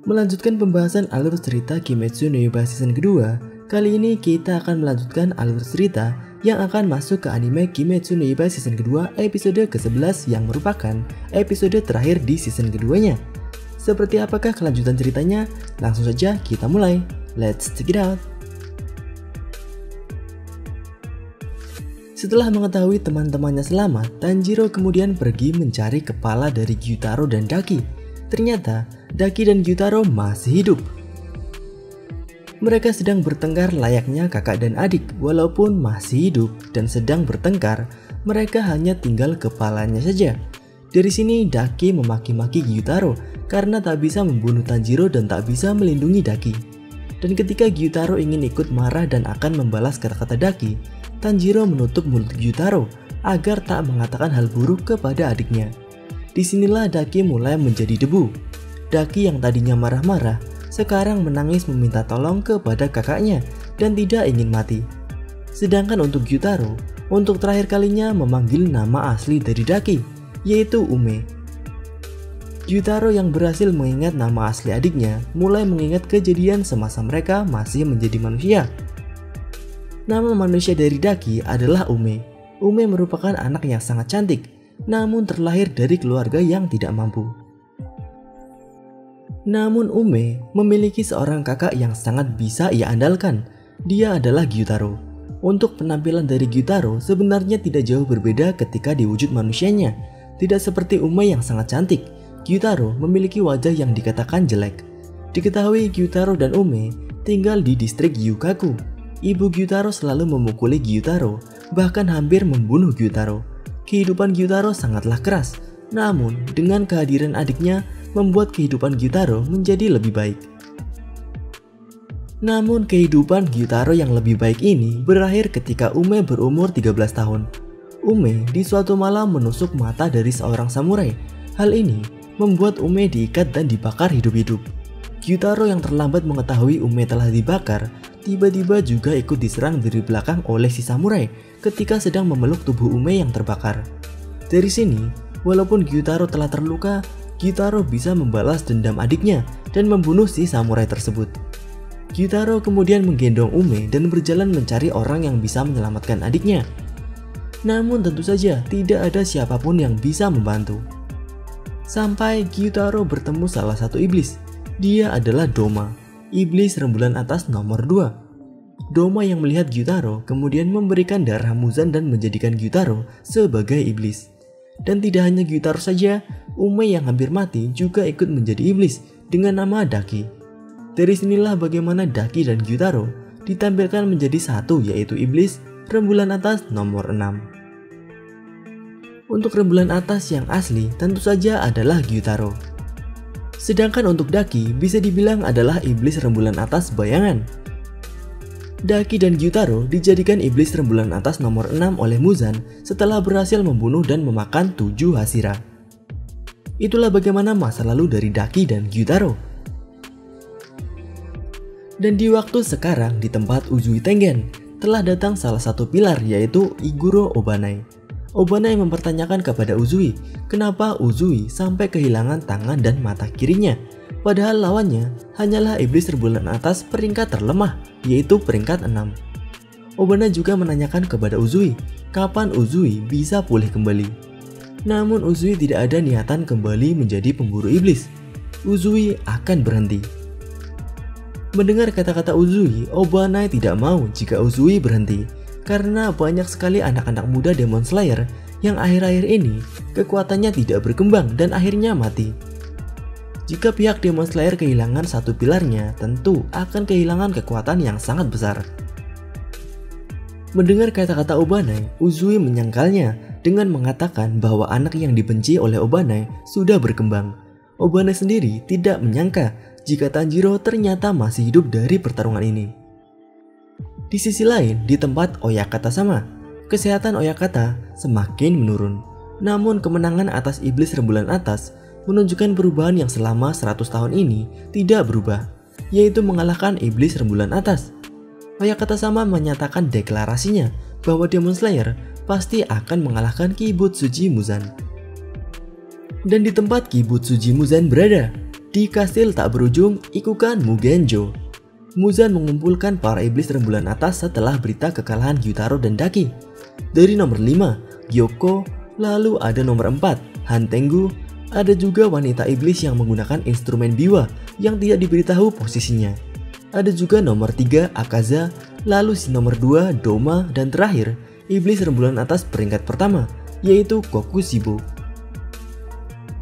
Melanjutkan pembahasan alur cerita Kimetsu no Yaiba season kedua, kali ini kita akan melanjutkan alur cerita yang akan masuk ke anime Kimetsu no Yaiba season kedua episode ke-11 yang merupakan episode terakhir di season keduanya. Seperti apakah kelanjutan ceritanya? Langsung saja kita mulai. Let's check it out. Setelah mengetahui teman-temannya selamat, Tanjiro kemudian pergi mencari kepala dari Gyutaro dan Daki. Ternyata, Daki dan Gyutaro masih hidup. Mereka sedang bertengkar layaknya kakak dan adik. Walaupun masih hidup dan sedang bertengkar, mereka hanya tinggal kepalanya saja. Dari sini Daki memaki-maki Gyutaro karena tak bisa membunuh Tanjiro dan tak bisa melindungi Daki. Dan ketika Gyutaro ingin ikut marah dan akan membalas kata-kata Daki, Tanjiro menutup mulut Gyutaro agar tak mengatakan hal buruk kepada adiknya. Disinilah Daki mulai menjadi debu. Daki yang tadinya marah-marah, sekarang menangis meminta tolong kepada kakaknya dan tidak ingin mati. Sedangkan untuk Gyutaro, untuk terakhir kalinya memanggil nama asli dari Daki, yaitu Ume. Gyutaro yang berhasil mengingat nama asli adiknya, mulai mengingat kejadian semasa mereka masih menjadi manusia. Nama manusia dari Daki adalah Ume. Ume merupakan anak yang sangat cantik, namun terlahir dari keluarga yang tidak mampu. Namun Ume memiliki seorang kakak yang sangat bisa ia andalkan. Dia adalah Gyutaro. Untuk penampilan dari Gyutaro sebenarnya tidak jauh berbeda ketika di wujud manusianya. Tidak seperti Ume yang sangat cantik, Gyutaro memiliki wajah yang dikatakan jelek. Diketahui Gyutaro dan Ume tinggal di distrik Yukaku. Ibu Gyutaro selalu memukuli Gyutaro, bahkan hampir membunuh Gyutaro. Kehidupan Gyutaro sangatlah keras, namun dengan kehadiran adiknya membuat kehidupan Gyutaro menjadi lebih baik. Namun kehidupan Gyutaro yang lebih baik ini berakhir ketika Ume berumur 13 tahun. Ume di suatu malam menusuk mata dari seorang samurai. Hal ini membuat Ume diikat dan dibakar hidup-hidup. Gyutaro yang terlambat mengetahui Ume telah dibakar, tiba-tiba juga ikut diserang dari belakang oleh si samurai ketika sedang memeluk tubuh Ume yang terbakar. Dari sini, walaupun Gyutaro telah terluka, Gyutaro bisa membalas dendam adiknya dan membunuh si samurai tersebut. Gyutaro kemudian menggendong Ume dan berjalan mencari orang yang bisa menyelamatkan adiknya. Namun tentu saja tidak ada siapapun yang bisa membantu. Sampai Gyutaro bertemu salah satu iblis. Dia adalah Doma, iblis rembulan atas nomor 2. Doma yang melihat Gyutaro kemudian memberikan darah Muzan dan menjadikan Gyutaro sebagai iblis. Dan tidak hanya Gyutaro saja, Ume yang hampir mati juga ikut menjadi iblis dengan nama Daki. Dari sinilah bagaimana Daki dan Gyutaro ditampilkan menjadi satu, yaitu iblis rembulan atas nomor 6. Untuk rembulan atas yang asli tentu saja adalah Gyutaro. Sedangkan untuk Daki bisa dibilang adalah iblis rembulan atas bayangan. Daki dan Gyutaro dijadikan iblis rembulan atas nomor 6 oleh Muzan setelah berhasil membunuh dan memakan 7 Hashira. Itulah bagaimana masa lalu dari Daki dan Gyutaro. Dan di waktu sekarang di tempat Uzui Tengen telah datang salah satu pilar, yaitu Iguro Obanai. Obanai mempertanyakan kepada Uzui kenapa Uzui sampai kehilangan tangan dan mata kirinya, padahal lawannya hanyalah iblis rembulan atas peringkat terlemah, yaitu peringkat 6. Obanai juga menanyakan kepada Uzui kapan Uzui bisa pulih kembali. Namun Uzui tidak ada niatan kembali menjadi pemburu iblis. Uzui akan berhenti. Mendengar kata-kata Uzui, Obanai tidak mau jika Uzui berhenti, karena banyak sekali anak-anak muda Demon Slayer yang akhir-akhir ini kekuatannya tidak berkembang dan akhirnya mati. Jika pihak Demon Slayer kehilangan satu pilarnya, tentu akan kehilangan kekuatan yang sangat besar. Mendengar kata-kata Obanai, Uzui menyangkalnya dengan mengatakan bahwa anak yang dibenci oleh Obanai sudah berkembang. Obanai sendiri tidak menyangka jika Tanjiro ternyata masih hidup dari pertarungan ini. Di sisi lain, di tempat Oyakata sama, kesehatan Oyakata semakin menurun. Namun kemenangan atas iblis rembulan atas menunjukkan perubahan yang selama 100 tahun ini tidak berubah, yaitu mengalahkan iblis rembulan atas. Oyakata sama menyatakan deklarasinya bahwa Demon Slayer pasti akan mengalahkan Kibutsuji Muzan. Dan di tempat Kibutsuji Muzan berada, di kastil tak berujung Ikukan Mugenjo, Muzan mengumpulkan para iblis rembulan atas setelah berita kekalahan Gyutaro dan Daki. Dari nomor 5, Gyoko, lalu ada nomor 4, Hantengu, ada juga wanita iblis yang menggunakan instrumen biwa yang tidak diberitahu posisinya. Ada juga nomor 3, Akaza, lalu si nomor 2, Doma, dan terakhir, iblis rembulan atas peringkat pertama, yaitu Kokushibo.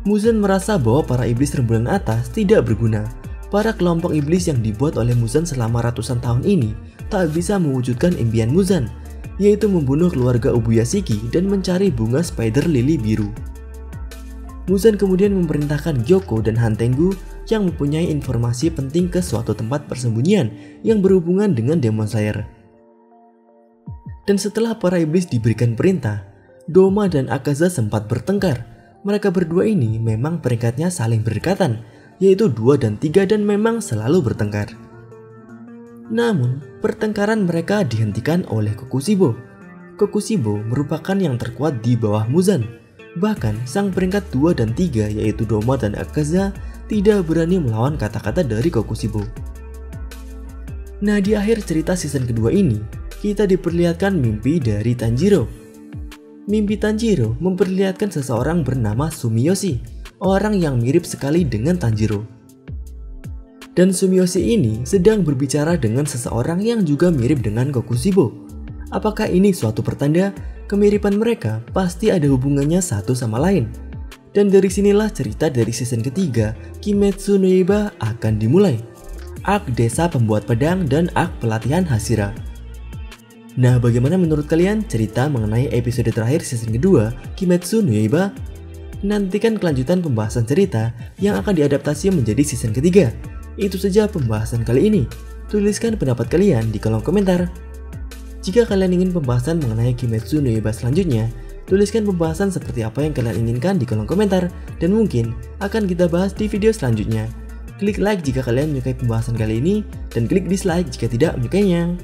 Muzan merasa bahwa para iblis rembulan atas tidak berguna. Para kelompok iblis yang dibuat oleh Muzan selama ratusan tahun ini tak bisa mewujudkan impian Muzan, yaitu membunuh keluarga Ubuyashiki dan mencari bunga spider lily biru. Muzan kemudian memerintahkan Gyoko dan Hantengu yang mempunyai informasi penting ke suatu tempat persembunyian yang berhubungan dengan Demon Slayer. Dan setelah para iblis diberikan perintah, Doma dan Akaza sempat bertengkar. Mereka berdua ini memang peringkatnya saling berdekatan, yaitu 2 dan 3 dan memang selalu bertengkar. Namun, pertengkaran mereka dihentikan oleh Kokushibo. Kokushibo merupakan yang terkuat di bawah Muzan. Bahkan, sang peringkat 2 dan 3 yaitu Doma dan Akaza tidak berani melawan kata-kata dari Kokushibo. Nah, di akhir cerita season kedua ini, kita diperlihatkan mimpi dari Tanjiro. Mimpi Tanjiro memperlihatkan seseorang bernama Sumiyoshi, orang yang mirip sekali dengan Tanjiro. Dan Sumiyoshi ini sedang berbicara dengan seseorang yang juga mirip dengan Kokushibo. Apakah ini suatu pertanda kemiripan mereka pasti ada hubungannya satu sama lain? Dan dari sinilah cerita dari season ketiga Kimetsu no Yaiba akan dimulai. Arc Desa Pembuat Pedang dan Arc Pelatihan Hashira. Nah, bagaimana menurut kalian cerita mengenai episode terakhir season kedua Kimetsu no Yaiba? Nantikan kelanjutan pembahasan cerita yang akan diadaptasi menjadi season ketiga. Itu saja pembahasan kali ini. Tuliskan pendapat kalian di kolom komentar. Jika kalian ingin pembahasan mengenai Kimetsu no Yaiba selanjutnya, tuliskan pembahasan seperti apa yang kalian inginkan di kolom komentar dan mungkin akan kita bahas di video selanjutnya. Klik like jika kalian menyukai pembahasan kali ini dan klik dislike jika tidak menyukainya.